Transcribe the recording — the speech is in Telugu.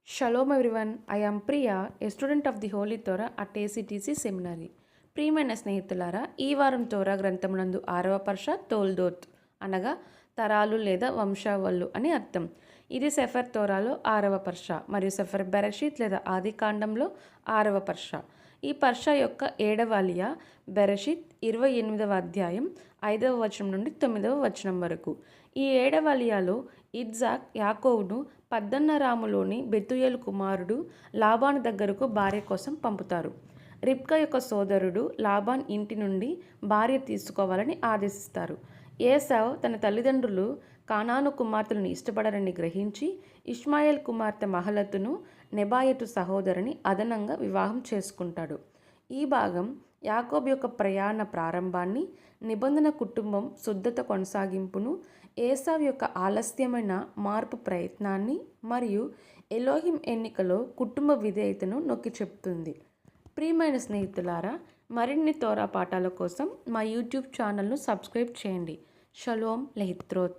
Shalom everyone, I am Priya, a student of the Holy Torah at ACTC Seminary. ప్రియమైన స్నేహితులారా, ఈ వారం తోరా గ్రంథమునందు 6వ పర్ష తోల్దోత్ అనగా తరాలు లేదా వంశావళులు అని అర్థం. ఇది సెఫర్ తోరాలో 6వ పర్ష మరియు సెఫర్ బెరషీత్ లేదా ఆది కాండంలో 6వ పర్ష. ఈ పర్ష యొక్క 7వ అలియా బెరషీత్ 28వ అధ్యాయం 5వ వచనం నుండి 9వ వచనం వరకు. ఈ 7వ అలియాలో ఇజ్జాక్ యాకోబును పద్దన్నరాములోని బెతుయేలు కుమారుడు లాబాను దగ్గరకు భార్య కోసం పంపుతారు. రిబ్కా యొక్క సోదరుడు లాబాన్ ఇంటి నుండి భార్య తీసుకోవాలని ఆదేశిస్తారు. ఏసావ్ తన తల్లిదండ్రులు కానాను కుమార్తెలను ఇష్టపడరని గ్రహించి ఇష్మాయేల్ కుమార్తె మహలతును నెబాయతు సహోదరిని అదనంగా వివాహం చేసుకుంటాడు. ఈ భాగం యాకోబు యొక్క ప్రయాణ ప్రారంభాన్ని, నిబంధన కుటుంబం శుద్ధత కొనసాగింపును, ఏసావ్ యొక్క ఆలస్యమైన మార్పు ప్రయత్నాన్ని మరియు ఎలోహిం ఎన్నికలో కుటుంబ విధేయతను నొక్కి చెప్తుంది. ప్రియమైన స్నేహితులారా, మరిన్ని తోరా పాఠాల కోసం మా యూట్యూబ్ ఛానల్ను సబ్స్క్రైబ్ చేయండి. షలోమ్ లెహిత్రోత్.